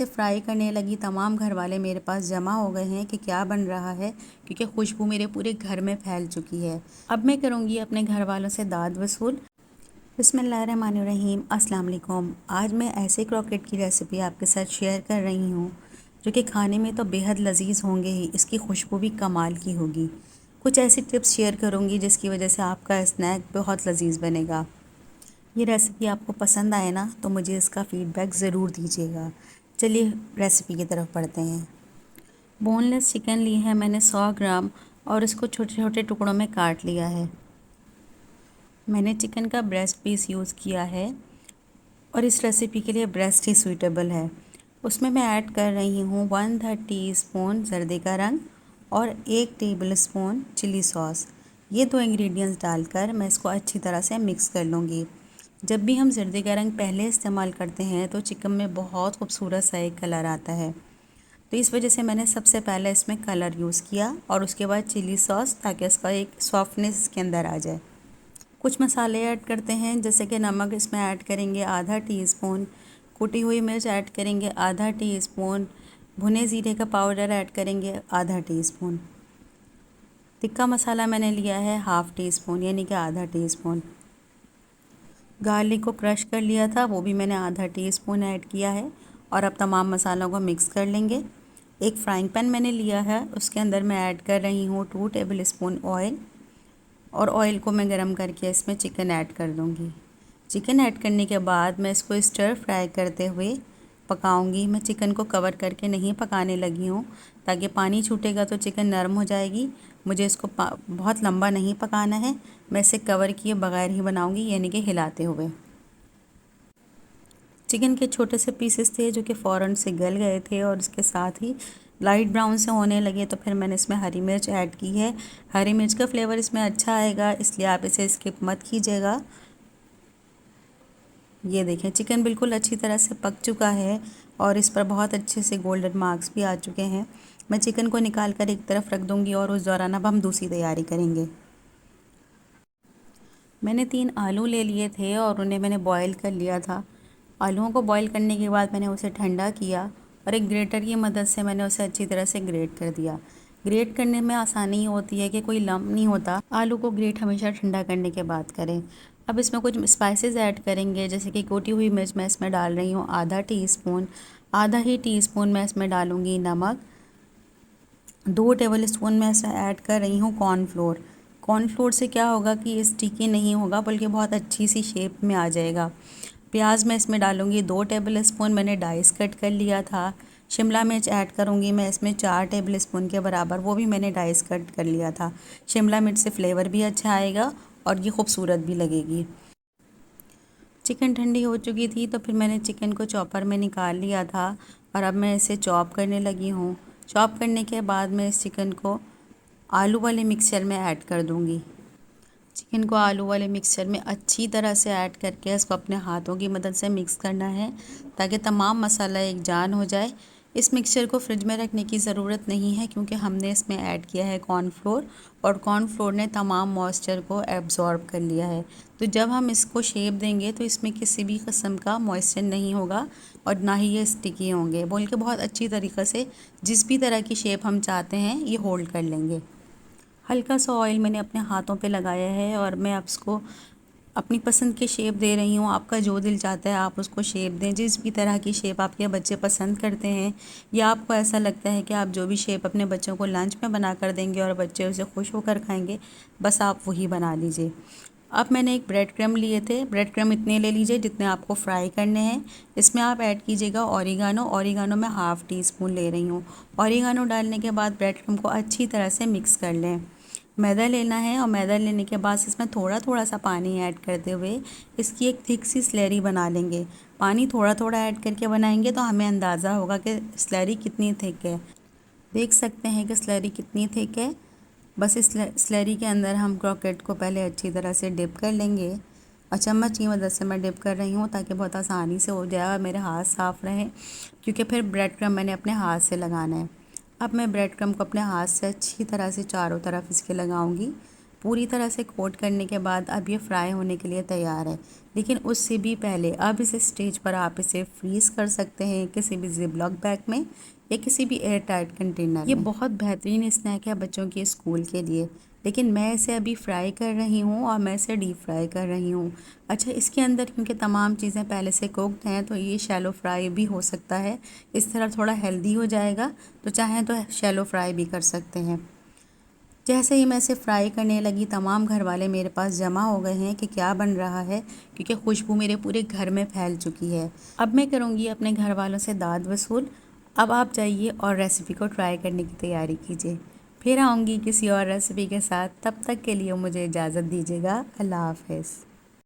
से फ्राई करने लगी, तमाम घर वाले मेरे पास जमा हो गए हैं कि क्या बन रहा है, क्योंकि खुशबू मेरे पूरे घर में फैल चुकी है। अब मैं करूँगी अपने घर वालों से दाद वसूल। बिस्मिल्लाहिर्रहमानिर्रहीम, अस्सलाम वालेकुम। आज मैं ऐसे क्रॉकेट की रेसिपी आपके साथ शेयर कर रही हूँ जो कि खाने में तो बेहद लजीज होंगे ही, इसकी खुशबू भी कमाल की होगी। कुछ ऐसी टिप्स शेयर करूँगी जिसकी वजह से आपका स्नैक बहुत लजीज बनेगा। ये रेसिपी आपको पसंद आए ना तो मुझे इसका फ़ीडबैक ज़रूर दीजिएगा। चलिए रेसिपी की तरफ बढ़ते हैं। बोनलेस चिकन ली है मैंने 100 ग्राम और इसको छोटे छोटे टुकड़ों में काट लिया है। मैंने चिकन का ब्रेस्ट पीस यूज़ किया है और इस रेसिपी के लिए ब्रेस्ट ही सूटेबल है। उसमें मैं ऐड कर रही हूँ 1/3 टीस्पून जर्दे का रंग और 1 टेबलस्पून चिली सॉस। ये दो इंग्रेडिएंट्स डालकर मैं इसको अच्छी तरह से मिक्स कर लूँगी। जब भी हम जर्दे का रंग पहले इस्तेमाल करते हैं तो चिकन में बहुत खूबसूरत सा एक कलर आता है, तो इस वजह से मैंने सबसे पहले इसमें कलर यूज़ किया और उसके बाद चिली सॉस, ताकि इसका एक सॉफ्टनेस इसके अंदर आ जाए। कुछ मसाले ऐड करते हैं, जैसे कि नमक इसमें ऐड करेंगे आधा टीस्पून, कुटी हुई मिर्च ऐड करेंगे आधा टीस्पून, भुने ज़ीरे का पाउडर ऐड करेंगे आधा टीस्पून, टिक्का मसाला मैंने लिया है हाफ़ टी स्पून यानी कि आधा टीस्पून, गार्लिक को क्रश कर लिया था वो भी मैंने आधा टीस्पून ऐड किया है। और अब तमाम मसालों को मिक्स कर लेंगे। एक फ्राइंग पैन मैंने लिया है, उसके अंदर मैं ऐड कर रही हूँ 2 टेबलस्पून ऑयल और ऑयल को मैं गरम करके इसमें चिकन ऐड कर दूँगी। चिकन ऐड करने के बाद मैं इसको स्टर फ्राई करते हुए पकाऊंगी। मैं चिकन को कवर करके नहीं पकाने लगी हूँ, ताकि पानी छूटेगा तो चिकन नरम हो जाएगी। मुझे इसको बहुत लंबा नहीं पकाना है, मैं इसे कवर किए बगैर ही बनाऊंगी, यानी कि हिलाते हुए। चिकन के छोटे से पीसेस थे जो कि फ़ौरन से गल गए थे और इसके साथ ही लाइट ब्राउन से होने लगे, तो फिर मैंने इसमें हरी मिर्च ऐड की है। हरी मिर्च का फ्लेवर इसमें अच्छा आएगा, इसलिए आप इसे स्किप मत कीजिएगा। ये देखें चिकन बिल्कुल अच्छी तरह से पक चुका है और इस पर बहुत अच्छे से गोल्डन मार्क्स भी आ चुके हैं। मैं चिकन को निकाल कर एक तरफ रख दूंगी और उस दौरान अब हम दूसरी तैयारी करेंगे। मैंने 3 आलू ले लिए थे और उन्हें मैंने बॉईल कर लिया था। आलूओं को बॉईल करने के बाद मैंने उसे ठंडा किया और एक ग्रेटर की मदद से मैंने उसे अच्छी तरह से ग्रेट कर दिया। ग्रेट करने में आसानी होती है कि कोई लम्प नहीं होता। आलू को ग्रेट हमेशा ठंडा करने के बाद करें। अब इसमें कुछ स्पाइसेस ऐड करेंगे, जैसे कि कुटी हुई मिर्च मैं इसमें डाल रही हूँ आधा टीस्पून। आधा ही टीस्पून मैं इसमें डालूँगी नमक। 2 टेबलस्पून मैं इसमें ऐड कर रही हूँ कॉर्नफ्लोर। कॉर्नफ्लोर से क्या होगा कि ये स्टिकी नहीं होगा, बल्कि बहुत अच्छी सी शेप में आ जाएगा। प्याज मैं इसमें डालूँगी 2 टेबलस्पून, मैंने डाइस कट कर लिया था। शिमला मिर्च ऐड करूँगी मैं इसमें 4 टेबलस्पून के बराबर, वो भी मैंने डाइस कट कर लिया था। शिमला मिर्च से फ्लेवर भी अच्छा आएगा और ये खूबसूरत भी लगेगी। चिकन ठंडी हो चुकी थी तो फिर मैंने चिकन को चॉपर में निकाल लिया था और अब मैं इसे चॉप करने लगी हूँ। चॉप करने के बाद मैं इस चिकन को आलू वाले मिक्सचर में ऐड कर दूँगी। चिकन को आलू वाले मिक्सचर में अच्छी तरह से ऐड करके इसको अपने हाथों की मदद से मिक्स करना है, ताकि तमाम मसाला एक जान हो जाए। इस मिक्सचर को फ्रिज में रखने की ज़रूरत नहीं है, क्योंकि हमने इसमें ऐड किया है कॉर्नफ्लोर और कॉर्नफ्लोर ने तमाम मॉइस्चर को एब्जॉर्ब कर लिया है। तो जब हम इसको शेप देंगे तो इसमें किसी भी किस्म का मॉइस्चर नहीं होगा और ना ही ये स्टिकी होंगे, बोल के बहुत अच्छी तरीक़े से जिस भी तरह की शेप हम चाहते हैं ये होल्ड कर लेंगे। हल्का सा ऑयल मैंने अपने हाथों पे लगाया है और मैं अब इसको अपनी पसंद की शेप दे रही हूँ। आपका जो दिल चाहता है आप उसको शेप दें, जिस भी तरह की शेप आपके बच्चे पसंद करते हैं या आपको ऐसा लगता है कि आप जो भी शेप अपने बच्चों को लंच में बना कर देंगे और बच्चे उसे खुश होकर खाएंगे, बस आप वही बना लीजिए। अब मैंने एक ब्रेड क्रम्ब लिए थे, ब्रेड क्रम्ब इतने ले लीजिए जितने आपको फ्राई करने हैं। इसमें आप ऐड कीजिएगा ऑरिगानो। ऑरिगानो मैं हाफ़ टी स्पून ले रही हूँ। ऑरिगानो डालने के बाद ब्रेड क्रम्ब को अच्छी तरह से मिक्स कर लें। मैदा लेना है और मैदा लेने के बाद इसमें थोड़ा थोड़ा सा पानी ऐड करते हुए इसकी एक थिक सी स्लरी बना लेंगे। पानी थोड़ा थोड़ा ऐड करके बनाएंगे तो हमें अंदाज़ा होगा कि स्लरी कितनी थिक है। देख सकते हैं कि स्लरी कितनी थिक है। बस इस स्लरी के अंदर हम क्रॉकेट को पहले अच्छी तरह से डिप कर लेंगे और चम्मच की मदद से मैं डिप कर रही हूँ, ताकि बहुत आसानी से हो जाए और मेरे हाथ साफ़ रहें, क्योंकि फिर ब्रेड क्रम्ब मैंने अपने हाथ से लगाना है। अब मैं ब्रेड क्रम्ब को अपने हाथ से अच्छी तरह से चारों तरफ इसके लगाऊंगी। पूरी तरह से कोट करने के बाद अब ये फ्राई होने के लिए तैयार है। लेकिन उससे भी पहले अब इस स्टेज पर आप इसे फ्रीज़ कर सकते हैं किसी भी ज़िप-लॉक बैग में या किसी भी एयर टाइट कंटेनर में। ये बहुत बेहतरीन स्नैक है बच्चों के स्कूल के लिए। लेकिन मैं इसे अभी फ्राई कर रही हूँ और मैं इसे डीप फ्राई कर रही हूँ। अच्छा, इसके अंदर क्योंकि तमाम चीज़ें पहले से कुक्ड हैं तो ये शैलो फ्राई भी हो सकता है। इस तरह थोड़ा हेल्दी हो जाएगा, तो चाहें तो शैलो फ्राई भी कर सकते हैं। जैसे ही मैं इसे फ्राई करने लगी तमाम घर वाले मेरे पास जमा हो गए हैं कि क्या बन रहा है, क्योंकि खुशबू मेरे पूरे घर में फैल चुकी है। अब मैं करूँगी अपने घर वालों से दाद वसूल। अब आप जाइए और रेसिपी को ट्राई करने की तैयारी कीजिए। फिर आऊँगी किसी और रेसिपी के साथ, तब तक के लिए मुझे इजाज़त दीजिएगा। अल्लाह हाफ़िज़।